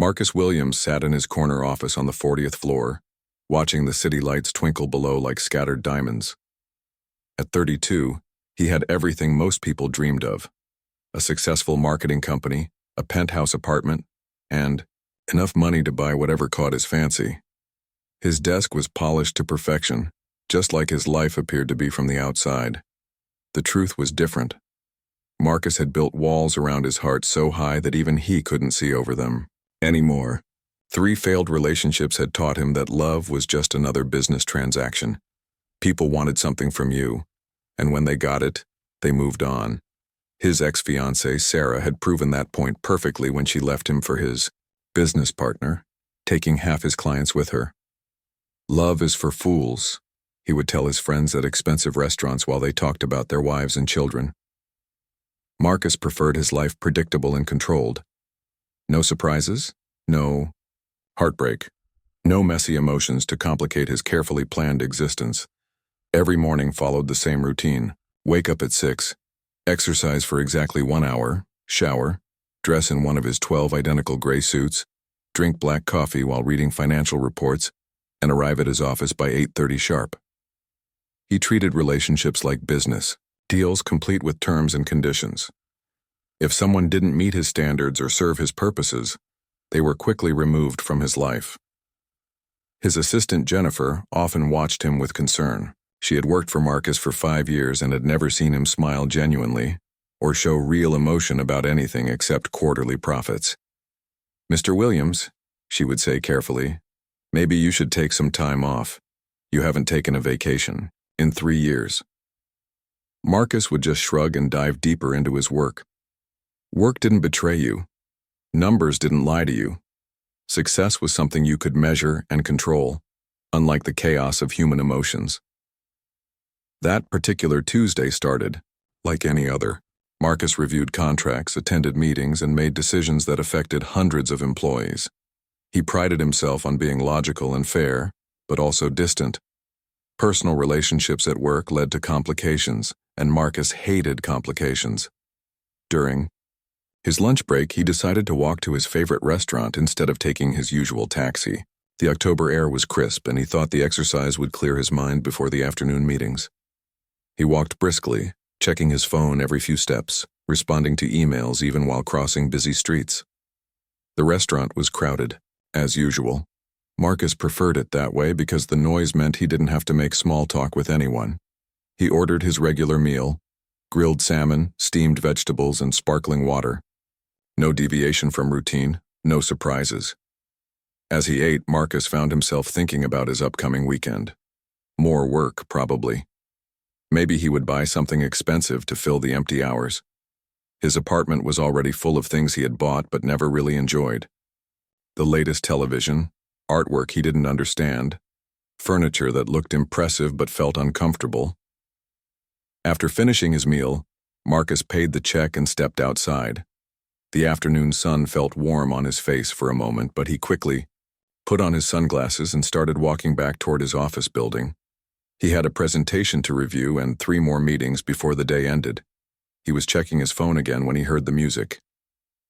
Marcus Williams sat in his corner office on the 40th floor, watching the city lights twinkle below like scattered diamonds. At 32, he had everything most people dreamed of: a successful marketing company, a penthouse apartment, and enough money to buy whatever caught his fancy. His desk was polished to perfection, just like his life appeared to be from the outside. The truth was different. Marcus had built walls around his heart so high that even he couldn't see over them anymore. 3 failed relationships had taught him that love was just another business transaction. People wanted something from you, and when they got it, they moved on. His ex-fiancée, Sarah, had proven that point perfectly when she left him for his business partner, taking half his clients with her. "Love is for fools," he would tell his friends at expensive restaurants while they talked about their wives and children. Marcus preferred his life predictable and controlled. No surprises, no heartbreak, no messy emotions to complicate his carefully planned existence. Every morning followed the same routine: wake up at 6, exercise for exactly 1 hour, shower, dress in one of his 12 identical gray suits, drink black coffee while reading financial reports, and arrive at his office by 8:30 sharp. He treated relationships like business, deals complete with terms and conditions. If someone didn't meet his standards or serve his purposes, they were quickly removed from his life. His assistant Jennifer often watched him with concern. She had worked for Marcus for 5 years and had never seen him smile genuinely or show real emotion about anything except quarterly profits. "Mr. Williams," she would say carefully, "maybe you should take some time off. You haven't taken a vacation in 3 years." Marcus would just shrug and dive deeper into his work. Work didn't betray you. Numbers didn't lie to you. Success was something you could measure and control, unlike the chaos of human emotions. That particular Tuesday started like any other. Marcus reviewed contracts, attended meetings, and made decisions that affected hundreds of employees. He prided himself on being logical and fair, but also distant. Personal relationships at work led to complications, and Marcus hated complications. During his lunch break, he decided to walk to his favorite restaurant instead of taking his usual taxi. The October air was crisp, and he thought the exercise would clear his mind before the afternoon meetings. He walked briskly, checking his phone every few steps, responding to emails even while crossing busy streets. The restaurant was crowded, as usual. Marcus preferred it that way because the noise meant he didn't have to make small talk with anyone. He ordered his regular meal: grilled salmon, steamed vegetables, and sparkling water. No deviation from routine, no surprises. As he ate, Marcus found himself thinking about his upcoming weekend. More work, probably. Maybe he would buy something expensive to fill the empty hours. His apartment was already full of things he had bought but never really enjoyed. The latest television, artwork he didn't understand, furniture that looked impressive but felt uncomfortable. After finishing his meal, Marcus paid the check and stepped outside. The afternoon sun felt warm on his face for a moment, but he quickly put on his sunglasses and started walking back toward his office building. He had a presentation to review and 3 more meetings before the day ended. He was checking his phone again when he heard the music.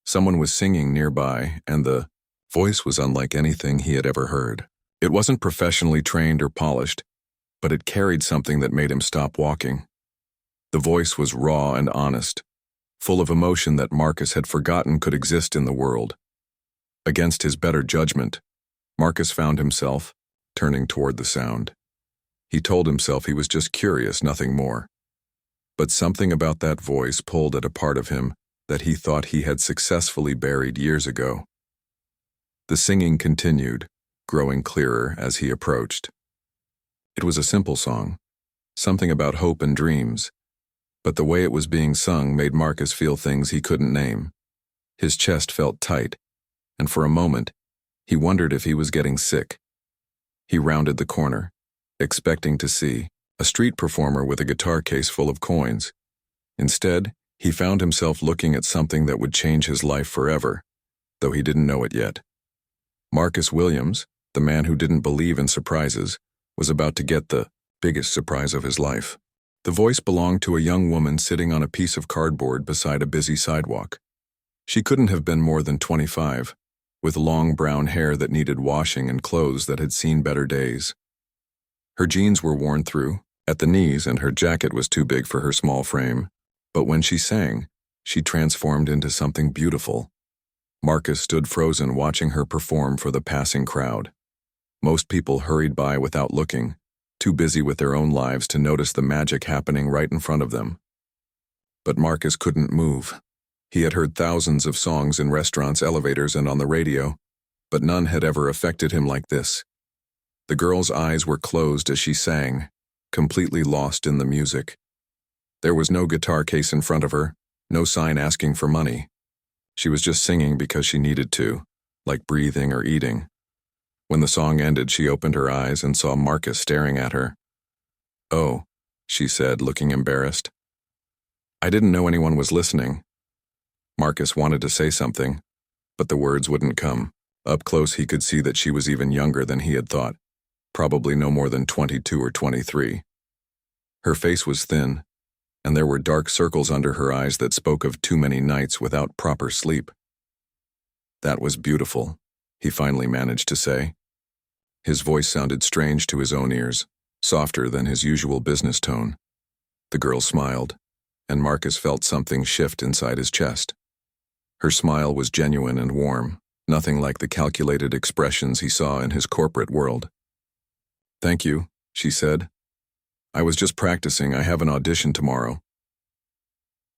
Someone was singing nearby, and the voice was unlike anything he had ever heard. It wasn't professionally trained or polished, but it carried something that made him stop walking. The voice was raw and honest, full of emotion that Marcus had forgotten could exist in the world. Against his better judgment, Marcus found himself turning toward the sound. He told himself he was just curious, nothing more. But something about that voice pulled at a part of him that he thought he had successfully buried years ago. The singing continued, growing clearer as he approached. It was a simple song, something about hope and dreams, but the way it was being sung made Marcus feel things he couldn't name. His chest felt tight, and for a moment, he wondered if he was getting sick. He rounded the corner, expecting to see a street performer with a guitar case full of coins. Instead, he found himself looking at something that would change his life forever, though he didn't know it yet. Marcus Williams, the man who didn't believe in surprises, was about to get the biggest surprise of his life. The voice belonged to a young woman sitting on a piece of cardboard beside a busy sidewalk. She couldn't have been more than 25, with long brown hair that needed washing and clothes that had seen better days. Her jeans were worn through, at the knees, and her jacket was too big for her small frame. But when she sang, she transformed into something beautiful. Marcus stood frozen watching her perform for the passing crowd. Most people hurried by without looking, too busy with their own lives to notice the magic happening right in front of them. But Marcus couldn't move. He had heard thousands of songs in restaurants, elevators, and on the radio, but none had ever affected him like this. The girl's eyes were closed as she sang, completely lost in the music. There was no guitar case in front of her, no sign asking for money. She was just singing because she needed to, like breathing or eating. When the song ended, she opened her eyes and saw Marcus staring at her. "Oh," she said, looking embarrassed. "I didn't know anyone was listening." Marcus wanted to say something, but the words wouldn't come. Up close, he could see that she was even younger than he had thought, probably no more than 22 or 23. Her face was thin, and there were dark circles under her eyes that spoke of too many nights without proper sleep. "That was beautiful," he finally managed to say. His voice sounded strange to his own ears, softer than his usual business tone. The girl smiled, and Marcus felt something shift inside his chest. Her smile was genuine and warm, nothing like the calculated expressions he saw in his corporate world. "Thank you," she said. "I was just practicing. I have an audition tomorrow."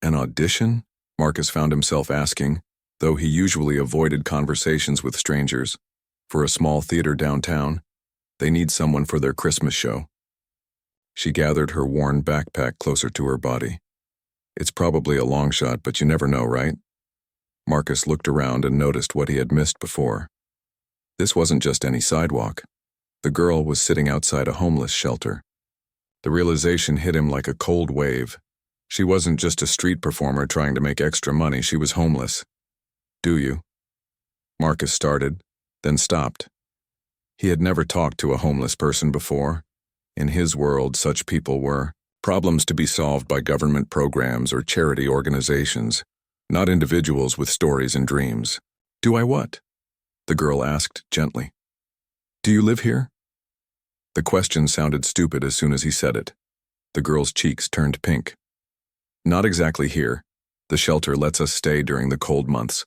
An audition? Marcus found himself asking, though he usually avoided conversations with strangers. For a small theater downtown, they need someone for their Christmas show. She gathered her worn backpack closer to her body. "It's probably a long shot, but you never know, right?" Marcus looked around and noticed what he had missed before. This wasn't just any sidewalk. The girl was sitting outside a homeless shelter. The realization hit him like a cold wave. She wasn't just a street performer trying to make extra money, she was homeless. "Do you?" Marcus started, then stopped. He had never talked to a homeless person before. In his world, such people were problems to be solved by government programs or charity organizations, not individuals with stories and dreams. "Do I what?" the girl asked gently. "Do you live here?" The question sounded stupid as soon as he said it. The girl's cheeks turned pink. "Not exactly here. The shelter lets us stay during the cold months.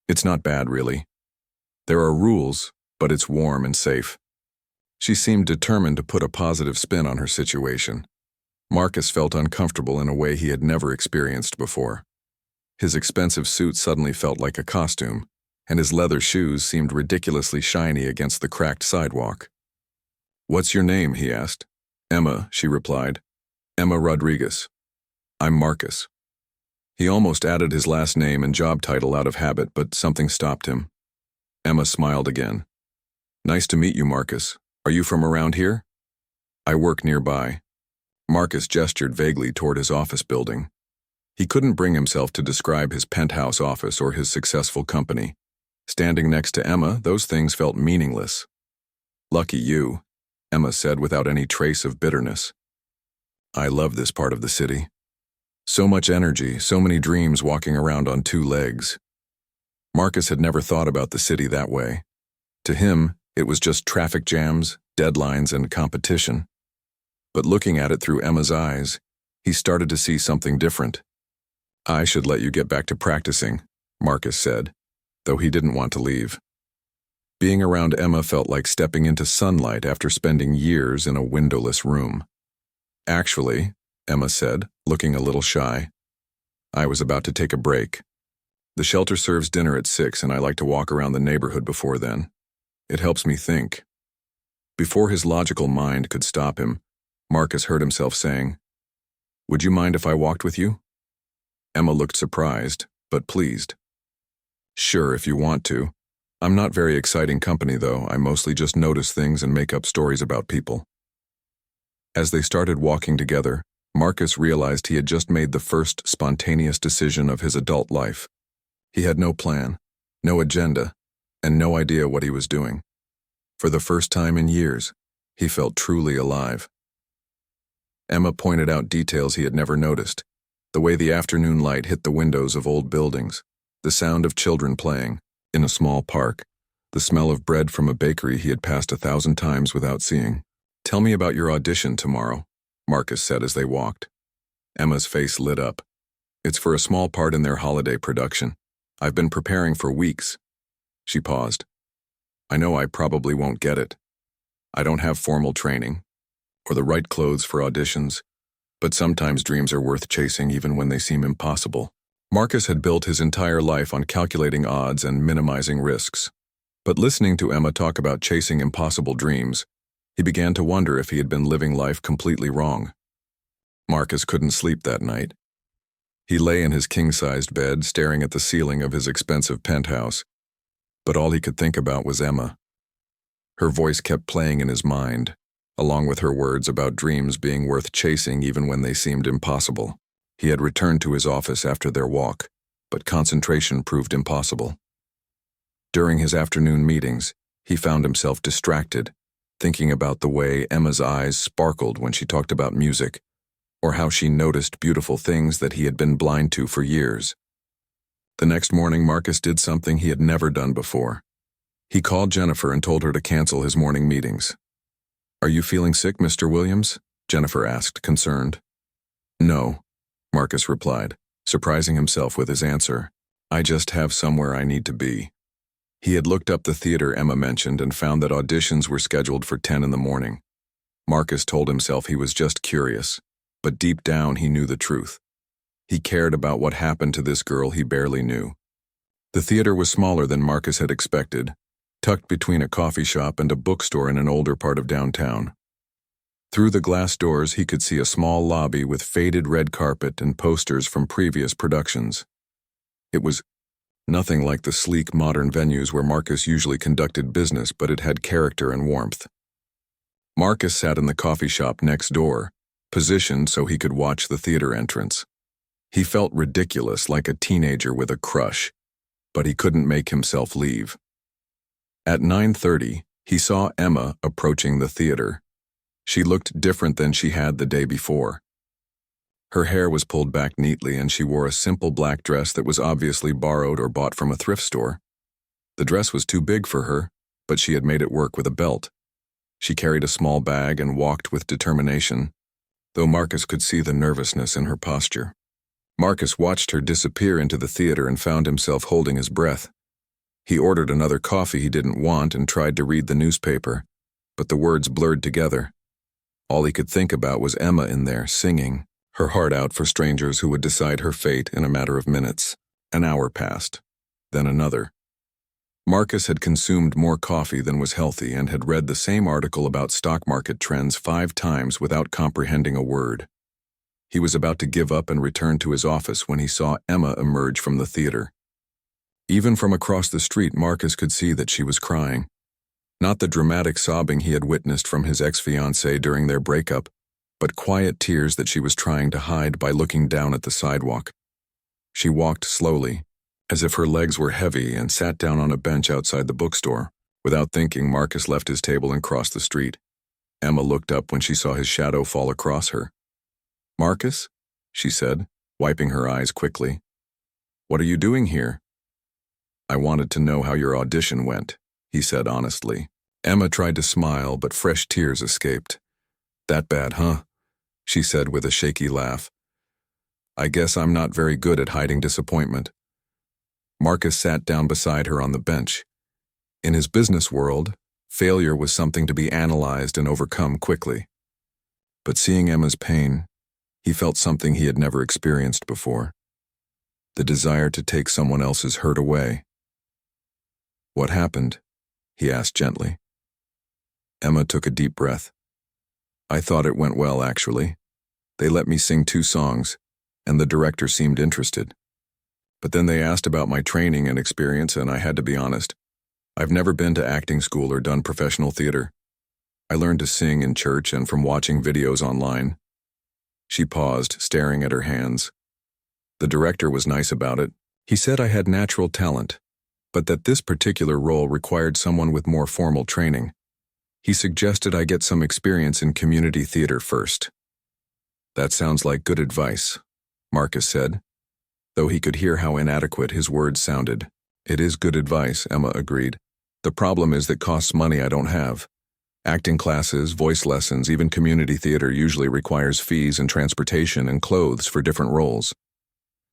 It's not bad, really. There are rules, but it's warm and safe." She seemed determined to put a positive spin on her situation. Marcus felt uncomfortable in a way he had never experienced before. His expensive suit suddenly felt like a costume, and his leather shoes seemed ridiculously shiny against the cracked sidewalk. "What's your name?" he asked. "Emma," she replied. "Emma Rodriguez. I'm Marcus." He almost added his last name and job title out of habit, but something stopped him. Emma smiled again. "Nice to meet you, Marcus. Are you from around here?" "I work nearby." Marcus gestured vaguely toward his office building. He couldn't bring himself to describe his penthouse office or his successful company. Standing next to Emma, those things felt meaningless. "Lucky you," Emma said without any trace of bitterness. "I love this part of the city. So much energy, so many dreams walking around on two legs." Marcus had never thought about the city that way. To him, it was just traffic jams, deadlines, and competition. But looking at it through Emma's eyes, he started to see something different. "I should let you get back to practicing," Marcus said, though he didn't want to leave. Being around Emma felt like stepping into sunlight after spending years in a windowless room. "Actually," Emma said, looking a little shy, "I was about to take a break. The shelter serves dinner at 6, and I like to walk around the neighborhood before then. It helps me think." Before his logical mind could stop him, Marcus heard himself saying, "Would you mind if I walked with you?" Emma looked surprised, but pleased. "Sure, if you want to. I'm not very exciting company, though. I mostly just notice things and make up stories about people." As they started walking together, Marcus realized he had just made the first spontaneous decision of his adult life. He had no plan, no agenda, and no idea what he was doing. For the first time in years, he felt truly alive. Emma pointed out details he had never noticed, the way the afternoon light hit the windows of old buildings, the sound of children playing. In a small park, the smell of bread from a bakery he had passed 1,000 times without seeing. "Tell me about your audition tomorrow," Marcus said as they walked. Emma's face lit up. "It's for a small part in their holiday production. I've been preparing for weeks." She paused. "I know I probably won't get it. I don't have formal training, or the right clothes for auditions, but sometimes dreams are worth chasing even when they seem impossible." Marcus had built his entire life on calculating odds and minimizing risks. But listening to Emma talk about chasing impossible dreams, he began to wonder if he had been living life completely wrong. Marcus couldn't sleep that night. He lay in his king-sized bed, staring at the ceiling of his expensive penthouse, but all he could think about was Emma. Her voice kept playing in his mind, along with her words about dreams being worth chasing even when they seemed impossible. He had returned to his office after their walk, but concentration proved impossible. During his afternoon meetings, he found himself distracted, thinking about the way Emma's eyes sparkled when she talked about music, or how she noticed beautiful things that he had been blind to for years. The next morning, Marcus did something he had never done before. He called Jennifer and told her to cancel his morning meetings. "Are you feeling sick, Mr. Williams?" Jennifer asked, concerned. "No," Marcus replied, surprising himself with his answer. "I just have somewhere I need to be." He had looked up the theater Emma mentioned and found that auditions were scheduled for 10 in the morning. Marcus told himself he was just curious, but deep down he knew the truth. He cared about what happened to this girl he barely knew. The theater was smaller than Marcus had expected, tucked between a coffee shop and a bookstore in an older part of downtown. Through the glass doors, he could see a small lobby with faded red carpet and posters from previous productions. It was nothing like the sleek, modern venues where Marcus usually conducted business, but it had character and warmth. Marcus sat in the coffee shop next door, positioned so he could watch the theater entrance. He felt ridiculous, like a teenager with a crush, but he couldn't make himself leave. At 9:30, he saw Emma approaching the theater. She looked different than she had the day before. Her hair was pulled back neatly and she wore a simple black dress that was obviously borrowed or bought from a thrift store. The dress was too big for her, but she had made it work with a belt. She carried a small bag and walked with determination, though Marcus could see the nervousness in her posture. Marcus watched her disappear into the theater and found himself holding his breath. He ordered another coffee he didn't want and tried to read the newspaper, but the words blurred together. All he could think about was Emma in there, singing, her heart out for strangers who would decide her fate in a matter of minutes. An hour passed, then another. Marcus had consumed more coffee than was healthy and had read the same article about stock market trends 5 times without comprehending a word. He was about to give up and return to his office when he saw Emma emerge from the theater. Even from across the street, Marcus could see that she was crying. Not the dramatic sobbing he had witnessed from his ex-fiancée during their breakup, but quiet tears that she was trying to hide by looking down at the sidewalk. She walked slowly, as if her legs were heavy, and sat down on a bench outside the bookstore. Without thinking, Marcus left his table and crossed the street. Emma looked up when she saw his shadow fall across her. "Marcus?" she said, wiping her eyes quickly. "What are you doing here?" "I wanted to know how your audition went," he said honestly. Emma tried to smile, but fresh tears escaped. "That bad, huh?" she said with a shaky laugh. "I guess I'm not very good at hiding disappointment." Marcus sat down beside her on the bench. In his business world, failure was something to be analyzed and overcome quickly. But seeing Emma's pain, he felt something he had never experienced before. The desire to take someone else's hurt away. "What happened?" he asked gently. Emma took a deep breath. "I thought it went well, actually. They let me sing 2 songs, and the director seemed interested. But then they asked about my training and experience, and I had to be honest. I've never been to acting school or done professional theater. I learned to sing in church and from watching videos online." She paused, staring at her hands. "The director was nice about it. He said I had natural talent, but that this particular role required someone with more formal training. He suggested I get some experience in community theater first." "That sounds like good advice," Marcus said, though he could hear how inadequate his words sounded. It is good advice, Emma agreed. The problem is that costs money I don't have. Acting classes, voice lessons, even community theater usually requires fees and transportation and clothes for different roles.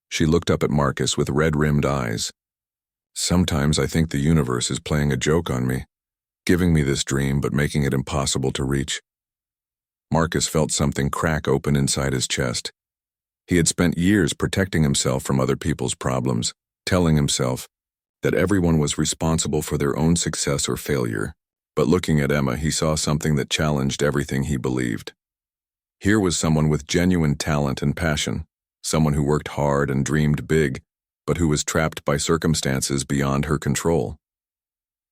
She looked up at Marcus with red-rimmed eyes. Sometimes I think the universe is playing a joke on me, giving me this dream but making it impossible to reach. Marcus felt something crack open inside his chest. He had spent years protecting himself from other people's problems, telling himself that everyone was responsible for their own success or failure. But looking at Emma, he saw something that challenged everything he believed. Here was someone with genuine talent and passion, someone who worked hard and dreamed big, but who was trapped by circumstances beyond her control.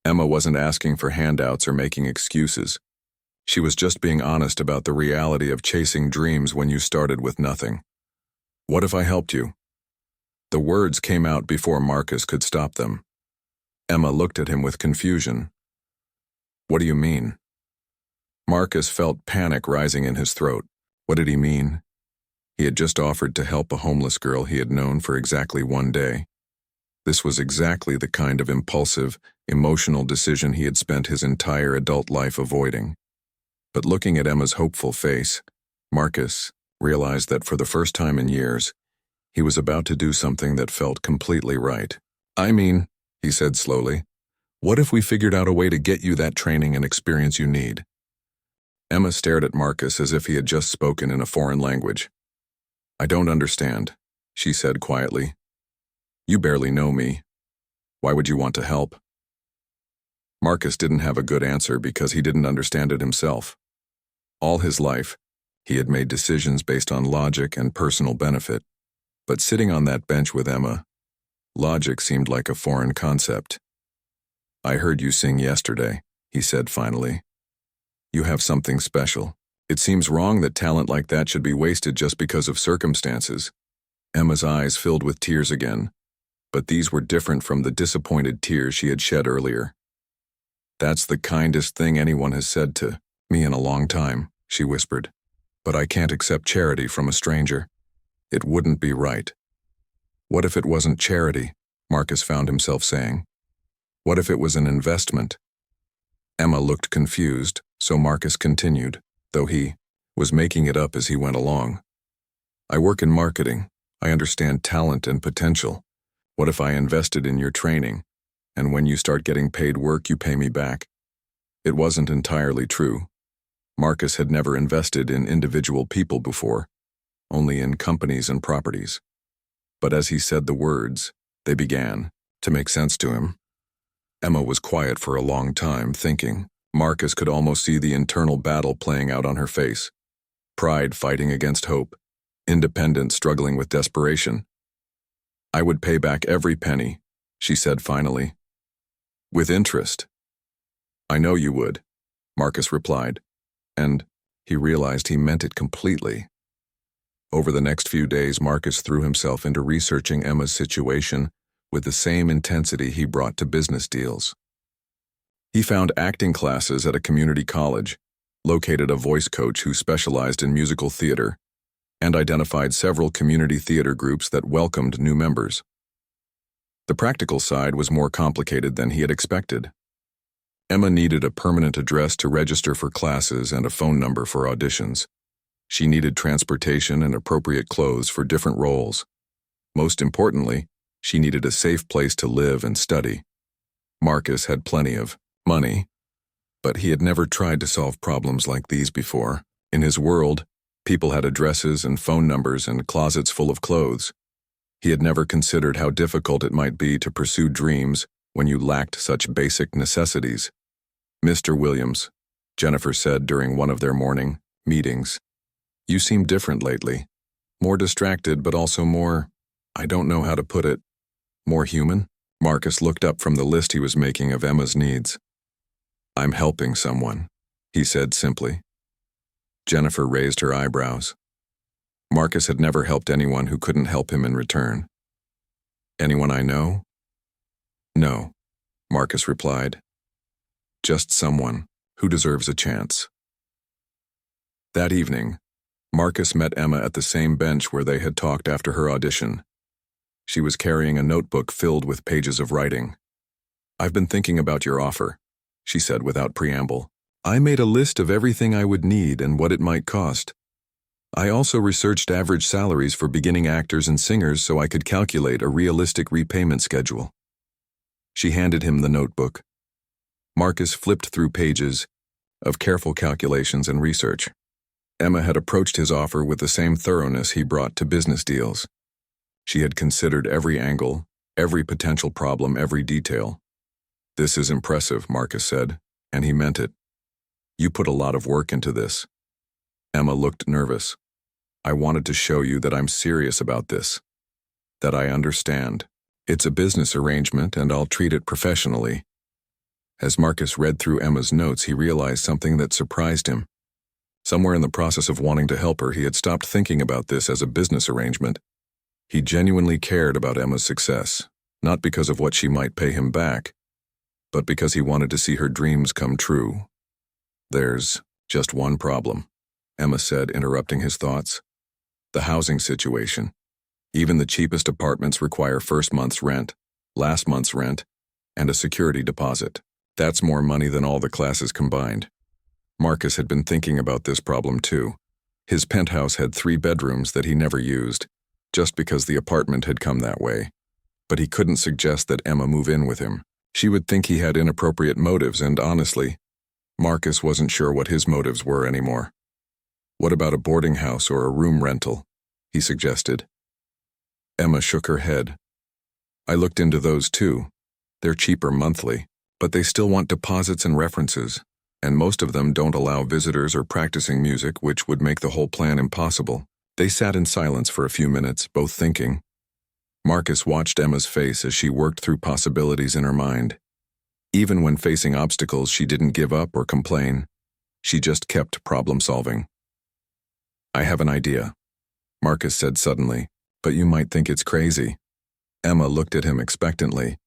Emma wasn't asking for handouts or making excuses. She was just being honest about the reality of chasing dreams when you started with nothing. What if I helped you? The words came out before Marcus could stop them. Emma looked at him with confusion. What do you mean? Marcus felt panic rising in his throat. What did he mean? He had just offered to help a homeless girl he had known for exactly one day. This was exactly the kind of impulsive, emotional decision he had spent his entire adult life avoiding. But looking at Emma's hopeful face, Marcus realized that for the first time in years, he was about to do something that felt completely right. I mean, he said slowly, what if we figured out a way to get you that training and experience you need? Emma stared at Marcus as if he had just spoken in a foreign language. I don't understand, she said quietly. You barely know me. Why would you want to help? Marcus didn't have a good answer because he didn't understand it himself. All his life, he had made decisions based on logic and personal benefit. But sitting on that bench with Emma, logic seemed like a foreign concept. I heard you sing yesterday, he said finally. You have something special. It seems wrong that talent like that should be wasted just because of circumstances. Emma's eyes filled with tears again, but these were different from the disappointed tears she had shed earlier. That's the kindest thing anyone has said to me in a long time, she whispered. But I can't accept charity from a stranger. It wouldn't be right. What if it wasn't charity? Marcus found himself saying. What if it was an investment? Emma looked confused, so Marcus continued, though he was making it up as he went along. I work in marketing. I understand talent and potential. What if I invested in your training, and when you start getting paid work, you pay me back? It wasn't entirely true. Marcus had never invested in individual people before, only in companies and properties. But as he said the words, they began to make sense to him. Emma was quiet for a long time, thinking. Marcus could almost see the internal battle playing out on her face. Pride fighting against hope, independence struggling with desperation. I would pay back every penny, she said finally. With interest. I know you would, Marcus replied, and he realized he meant it completely. Over the next few days, Marcus threw himself into researching Emma's situation with the same intensity he brought to business deals. He found acting classes at a community college, located a voice coach who specialized in musical theater, and identified several community theater groups that welcomed new members. The practical side was more complicated than he had expected. Emma needed a permanent address to register for classes and a phone number for auditions. She needed transportation and appropriate clothes for different roles. Most importantly, she needed a safe place to live and study. Marcus had plenty of money, but he had never tried to solve problems like these before. In his world, people had addresses and phone numbers and closets full of clothes. He had never considered how difficult it might be to pursue dreams when you lacked such basic necessities. Mr. Williams, Jennifer said during one of their morning meetings, you seem different lately. More distracted, but also more, I don't know how to put it, more human? Marcus looked up from the list he was making of Emma's needs. I'm helping someone, he said simply. Jennifer raised her eyebrows. Marcus had never helped anyone who couldn't help him in return. Anyone I know? No, Marcus replied. Just someone who deserves a chance. That evening, Marcus met Emma at the same bench where they had talked after her audition. She was carrying a notebook filled with pages of writing. "I've been thinking about your offer," she said without preamble. "I made a list of everything I would need and what it might cost. I also researched average salaries for beginning actors and singers so I could calculate a realistic repayment schedule." She handed him the notebook. Marcus flipped through pages of careful calculations and research. Emma had approached his offer with the same thoroughness he brought to business deals. She had considered every angle, every potential problem, every detail. "This is impressive," Marcus said, and he meant it. "You put a lot of work into this." Emma looked nervous. "I wanted to show you that I'm serious about this, that I understand. It's a business arrangement and I'll treat it professionally." As Marcus read through Emma's notes, he realized something that surprised him. Somewhere in the process of wanting to help her, he had stopped thinking about this as a business arrangement. He genuinely cared about Emma's success, not because of what she might pay him back, but because he wanted to see her dreams come true. "There's just one problem," Emma said, interrupting his thoughts. "The housing situation. Even the cheapest apartments require first month's rent, last month's rent, and a security deposit. That's more money than all the classes combined." Marcus had been thinking about this problem too. His penthouse had 3 bedrooms that he never used, just because the apartment had come that way. But he couldn't suggest that Emma move in with him. She would think he had inappropriate motives, and honestly, Marcus wasn't sure what his motives were anymore. "What about a boarding house or a room rental?" he suggested. Emma shook her head. "I looked into those too. They're cheaper monthly, but they still want deposits and references, and most of them don't allow visitors or practicing music, which would make the whole plan impossible." They sat in silence for a few minutes, both thinking. Marcus watched Emma's face as she worked through possibilities in her mind. Even when facing obstacles, she didn't give up or complain. She just kept problem-solving. "I have an idea," Marcus said suddenly, "but you might think it's crazy." Emma looked at him expectantly.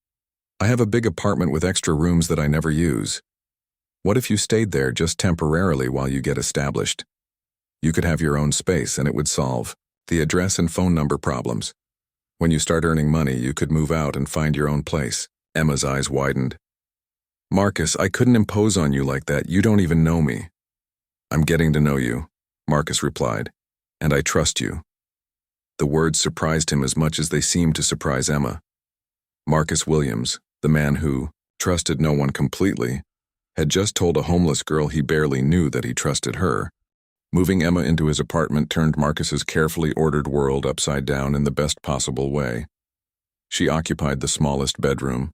"I have a big apartment with extra rooms that I never use. What if you stayed there just temporarily while you get established? You could have your own space and it would solve the address and phone number problems. When you start earning money, you could move out and find your own place." Emma's eyes widened. "Marcus, I couldn't impose on you like that. You don't even know me." "I'm getting to know you," Marcus replied, "and I trust you." The words surprised him as much as they seemed to surprise Emma. Marcus Williams, the man who trusted no one completely, had just told a homeless girl he barely knew that he trusted her. Moving Emma into his apartment turned Marcus's carefully ordered world upside down in the best possible way. She occupied the smallest bedroom,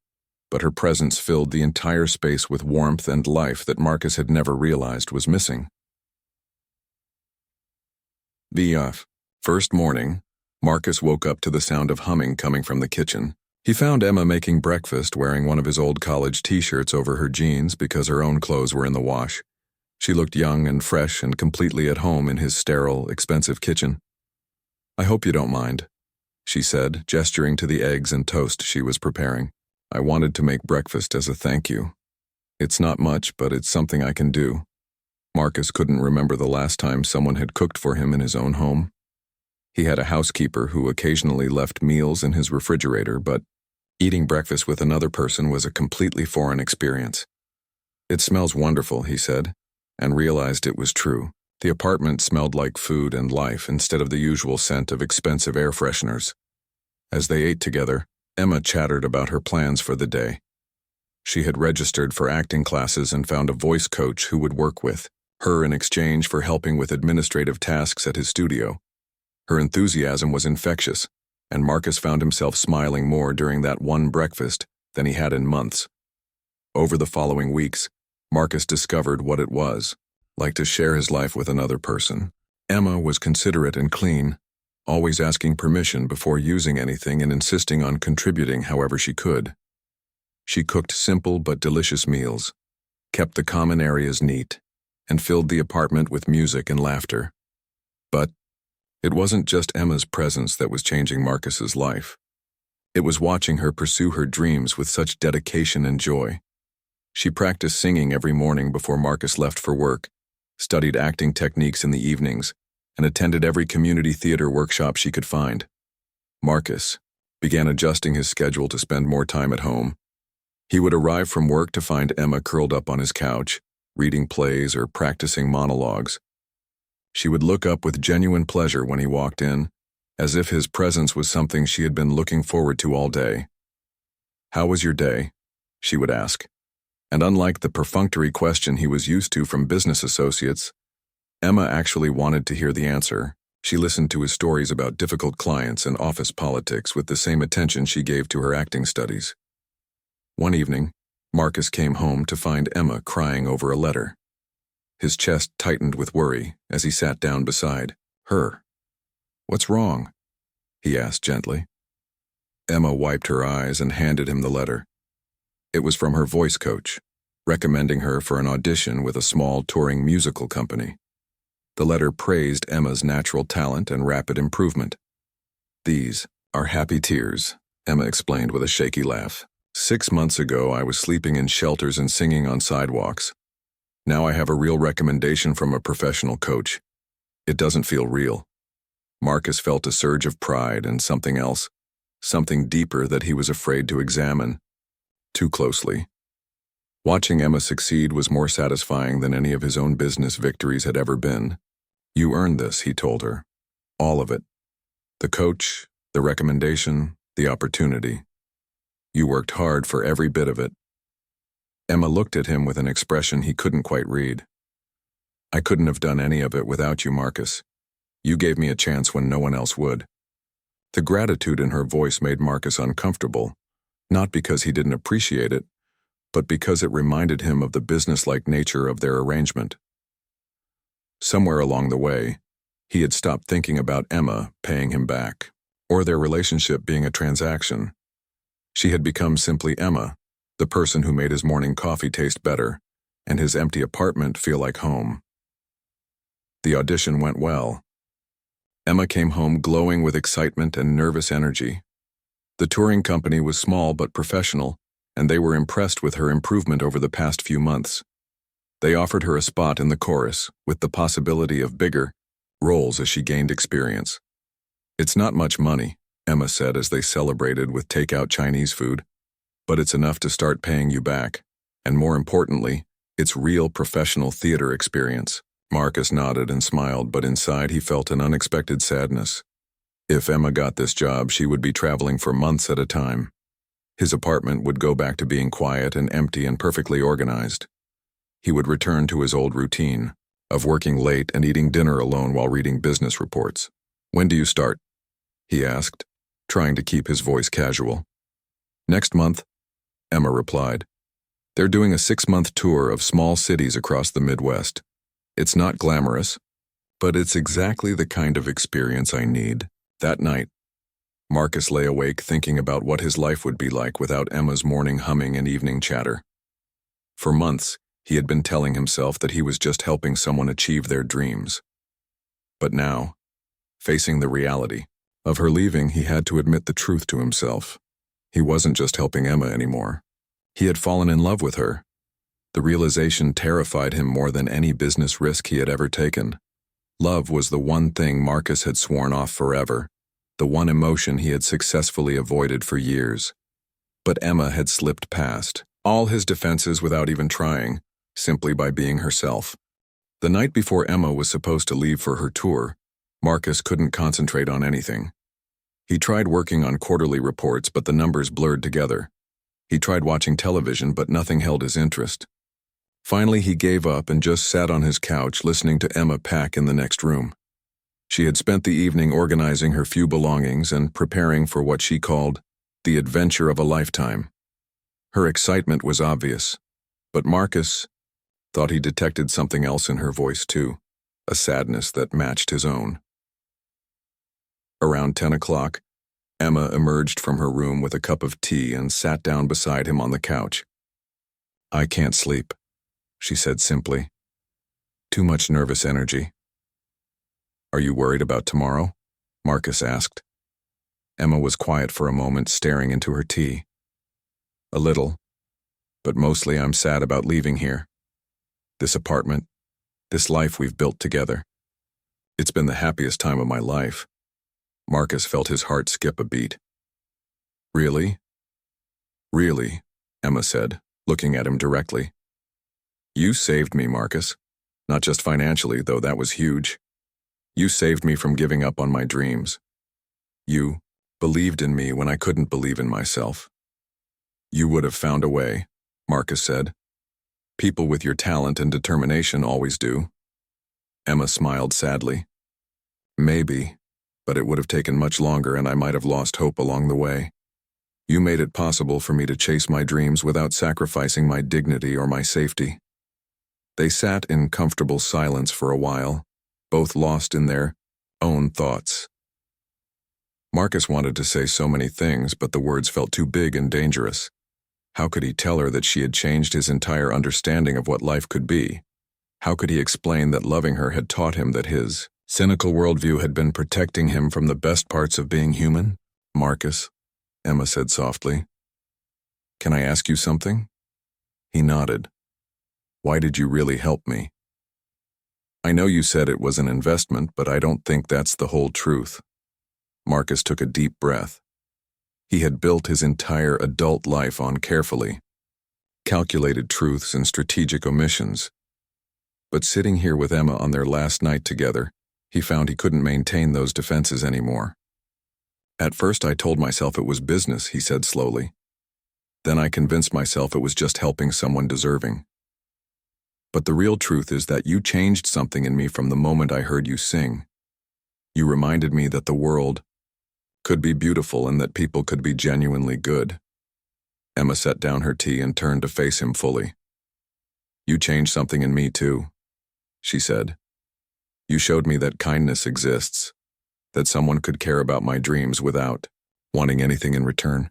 but her presence filled the entire space with warmth and life that Marcus had never realized was missing. The first morning, Marcus woke up to the sound of humming coming from the kitchen. He found Emma making breakfast, wearing one of his old college t-shirts over her jeans because her own clothes were in the wash. She looked young and fresh and completely at home in his sterile, expensive kitchen. "I hope you don't mind," she said, gesturing to the eggs and toast she was preparing. "I wanted to make breakfast as a thank you. It's not much, but it's something I can do." Marcus couldn't remember the last time someone had cooked for him in his own home. He had a housekeeper who occasionally left meals in his refrigerator, but eating breakfast with another person was a completely foreign experience. "It smells wonderful," he said, and realized it was true. The apartment smelled like food and life instead of the usual scent of expensive air fresheners. As they ate together, Emma chattered about her plans for the day. She had registered for acting classes and found a voice coach who would work with her in exchange for helping with administrative tasks at his studio. Her enthusiasm was infectious, and Marcus found himself smiling more during that one breakfast than he had in months. Over the following weeks, Marcus discovered what it was like to share his life with another person. Emma was considerate and clean, always asking permission before using anything and insisting on contributing however she could. She cooked simple but delicious meals, kept the common areas neat, and filled the apartment with music and laughter. But it wasn't just Emma's presence that was changing Marcus's life. It was watching her pursue her dreams with such dedication and joy. She practiced singing every morning before Marcus left for work, studied acting techniques in the evenings, and attended every community theater workshop she could find. Marcus began adjusting his schedule to spend more time at home. He would arrive from work to find Emma curled up on his couch, reading plays or practicing monologues. She would look up with genuine pleasure when he walked in, as if his presence was something she had been looking forward to all day. "How was your day?" she would ask. And unlike the perfunctory question he was used to from business associates, Emma actually wanted to hear the answer. She listened to his stories about difficult clients and office politics with the same attention she gave to her acting studies. One evening, Marcus came home to find Emma crying over a letter. His chest tightened with worry as he sat down beside her. "What's wrong?" he asked gently. Emma wiped her eyes and handed him the letter. It was from her voice coach, recommending her for an audition with a small touring musical company. The letter praised Emma's natural talent and rapid improvement. "These are happy tears," Emma explained with a shaky laugh. "6 months ago, I was sleeping in shelters and singing on sidewalks. Now I have a real recommendation from a professional coach. It doesn't feel real." Marcus felt a surge of pride and something else, something deeper that he was afraid to examine too closely. Watching Emma succeed was more satisfying than any of his own business victories had ever been. "You earned this," he told her. "All of it. The coach, the recommendation, the opportunity. You worked hard for every bit of it." Emma looked at him with an expression he couldn't quite read. "I couldn't have done any of it without you, Marcus. You gave me a chance when no one else would." The gratitude in her voice made Marcus uncomfortable, not because he didn't appreciate it, but because it reminded him of the businesslike nature of their arrangement. Somewhere along the way, he had stopped thinking about Emma paying him back, or their relationship being a transaction. She had become simply Emma, the person who made his morning coffee taste better, and his empty apartment feel like home. The audition went well. Emma came home glowing with excitement and nervous energy. The touring company was small but professional, and they were impressed with her improvement over the past few months. They offered her a spot in the chorus, with the possibility of bigger roles as she gained experience. "It's not much money," Emma said as they celebrated with takeout Chinese food, "but it's enough to start paying you back, and more importantly, it's real professional theater experience." Marcus nodded and smiled, but inside he felt an unexpected sadness. If Emma got this job, she would be traveling for months at a time. His apartment would go back to being quiet and empty and perfectly organized. He would return to his old routine of working late and eating dinner alone while reading business reports. "When do you start?" he asked, trying to keep his voice casual. "Next month," Emma replied. "They're doing a 6-month tour of small cities across the Midwest. It's not glamorous, but it's exactly the kind of experience I need." That night, Marcus lay awake thinking about what his life would be like without Emma's morning humming and evening chatter. For months, he had been telling himself that he was just helping someone achieve their dreams. But now, facing the reality of her leaving, he had to admit the truth to himself. He wasn't just helping Emma anymore. He had fallen in love with her. The realization terrified him more than any business risk he had ever taken. Love was the one thing Marcus had sworn off forever, the one emotion he had successfully avoided for years. But Emma had slipped past all his defenses without even trying, simply by being herself. The night before Emma was supposed to leave for her tour, Marcus couldn't concentrate on anything. He tried working on quarterly reports, but the numbers blurred together. He tried watching television, but nothing held his interest. Finally, he gave up and just sat on his couch listening to Emma pack in the next room. She had spent the evening organizing her few belongings and preparing for what she called the adventure of a lifetime. Her excitement was obvious, but Marcus thought he detected something else in her voice too, a sadness that matched his own. Around 10 o'clock, Emma emerged from her room with a cup of tea and sat down beside him on the couch. "I can't sleep," she said simply. "Too much nervous energy." "Are you worried about tomorrow?" Marcus asked. Emma was quiet for a moment, staring into her tea. "A little, but mostly I'm sad about leaving here. This apartment, this life we've built together. It's been the happiest time of my life." Marcus felt his heart skip a beat. "Really? Really?" Emma said, looking at him directly. You saved me, Marcus. Not just financially, though that was huge. You saved me from giving up on my dreams. You believed in me when I couldn't believe in myself. You would have found a way, Marcus said. People with your talent and determination always do. Emma smiled sadly. Maybe, but it would have taken much longer and I might have lost hope along the way. You made it possible for me to chase my dreams without sacrificing my dignity or my safety. They sat in comfortable silence for a while, both lost in their own thoughts. Marcus wanted to say so many things, but the words felt too big and dangerous. How could he tell her that she had changed his entire understanding of what life could be? How could he explain that loving her had taught him that his cynical worldview had been protecting him from the best parts of being human? Marcus, Emma said softly. Can I ask you something? He nodded. Why did you really help me? I know you said it was an investment, but I don't think that's the whole truth. Marcus took a deep breath. He had built his entire adult life on carefully calculated truths and strategic omissions. But sitting here with Emma on their last night together, he found he couldn't maintain those defenses anymore. At first I told myself it was business, he said slowly. Then I convinced myself it was just helping someone deserving. But the real truth is that you changed something in me from the moment I heard you sing. You reminded me that the world could be beautiful and that people could be genuinely good. Emma set down her tea and turned to face him fully. You changed something in me too, she said. You showed me that kindness exists, that someone could care about my dreams without wanting anything in return.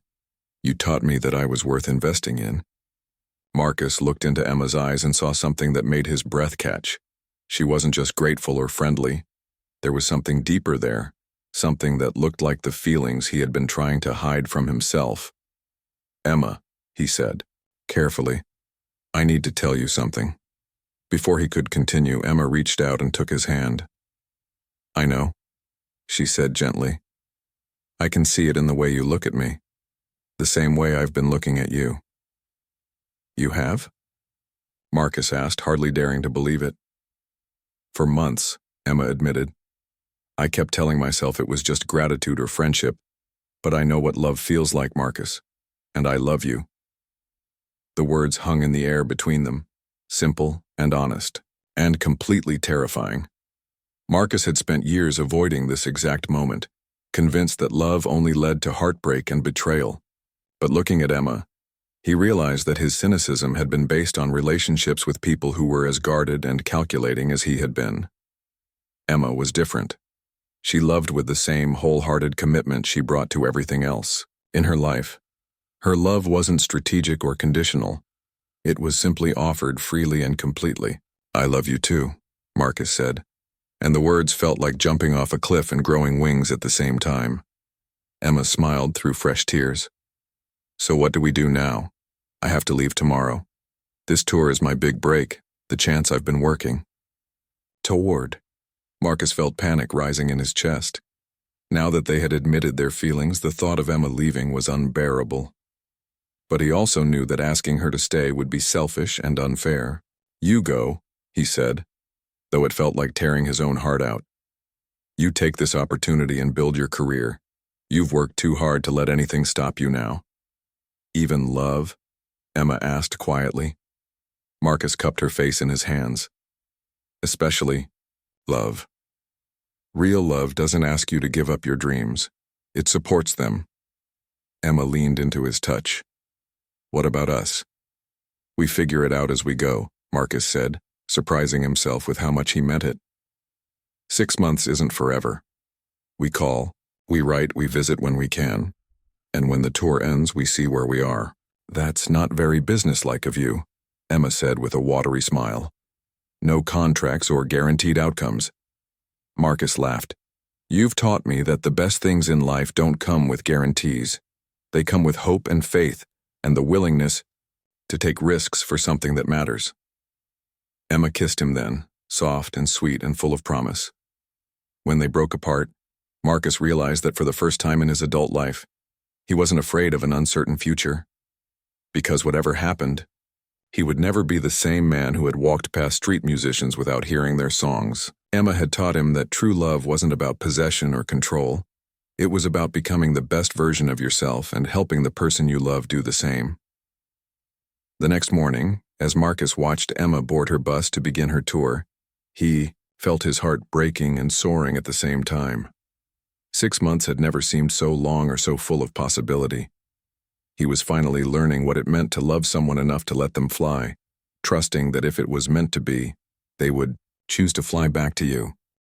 You taught me that I was worth investing in. Marcus looked into Emma's eyes and saw something that made his breath catch. She wasn't just grateful or friendly. There was something deeper there, something that looked like the feelings he had been trying to hide from himself. Emma, he said, carefully, I need to tell you something. Before he could continue, Emma reached out and took his hand. I know, she said gently. I can see it in the way you look at me, the same way I've been looking at you. You have? Marcus asked, hardly daring to believe it. For months, Emma admitted. I kept telling myself it was just gratitude or friendship, but I know what love feels like, Marcus, and I love you. The words hung in the air between them, simple and honest, and completely terrifying. Marcus had spent years avoiding this exact moment, convinced that love only led to heartbreak and betrayal. But looking at Emma, he realized that his cynicism had been based on relationships with people who were as guarded and calculating as he had been. Emma was different. She loved with the same wholehearted commitment she brought to everything else in her life. Her love wasn't strategic or conditional. It was simply offered freely and completely. I love you too, Marcus said, and the words felt like jumping off a cliff and growing wings at the same time. Emma smiled through fresh tears. So what do we do now? I have to leave tomorrow. This tour is my big break, the chance I've been working toward. Marcus felt panic rising in his chest. Now that they had admitted their feelings, the thought of Emma leaving was unbearable. But he also knew that asking her to stay would be selfish and unfair. You go, he said, though it felt like tearing his own heart out. You take this opportunity and build your career. You've worked too hard to let anything stop you now. Even love? Emma asked quietly. Marcus cupped her face in his hands. Especially love. Real love doesn't ask you to give up your dreams. It supports them. Emma leaned into his touch. What about us? We figure it out as we go, Marcus said, surprising himself with how much he meant it. 6 months isn't forever. We call, we write, we visit when we can. And when the tour ends, we see where we are. That's not very businesslike of you, Emma said with a watery smile. No contracts or guaranteed outcomes. Marcus laughed. You've taught me that the best things in life don't come with guarantees. They come with hope and faith and the willingness to take risks for something that matters. Emma kissed him then, soft and sweet and full of promise. When they broke apart, Marcus realized that for the first time in his adult life, he wasn't afraid of an uncertain future. because whatever happened, he would never be the same man who had walked past street musicians without hearing their songs. Emma had taught him that true love wasn't about possession or control. It was about becoming the best version of yourself and helping the person you love do the same. The next morning, as Marcus watched Emma board her bus to begin her tour, he felt his heart breaking and soaring at the same time. 6 months had never seemed so long or so full of possibility. He was finally learning what it meant to love someone enough to let them fly, trusting that if it was meant to be, they would choose to fly back to you.